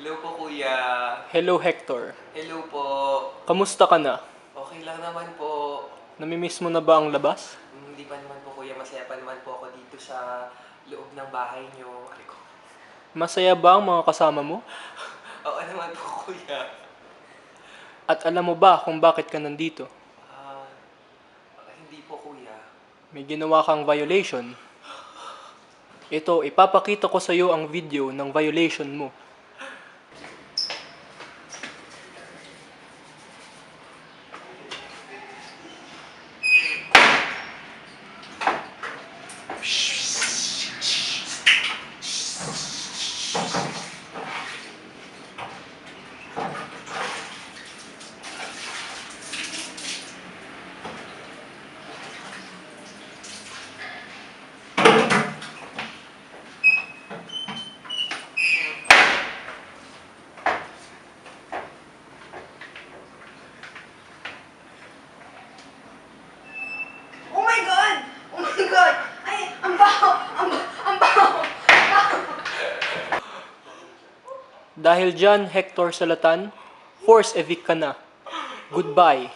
Hello po, kuya. Hello Hector, Hello po. kamusta ka na? Okay lang naman po. Namimiss mo na ba ang labas? Hindi pa naman po, kuya. Masaya pa naman po ako dito sa loob ng bahay niyo. Ay ko. Masaya ba ang mga kasama mo? Oo naman po, kuya. At alam mo ba kung bakit ka nandito? Ah, hindi po, kuya. May ginawa kang violation. Ito, ipapakita ko sa iyo ang video ng violation mo. Oh my God! Oh my God! Ay, ang baho! Ang baho! Dahil dyan, Hector Salatan, force evict ka na. Goodbye.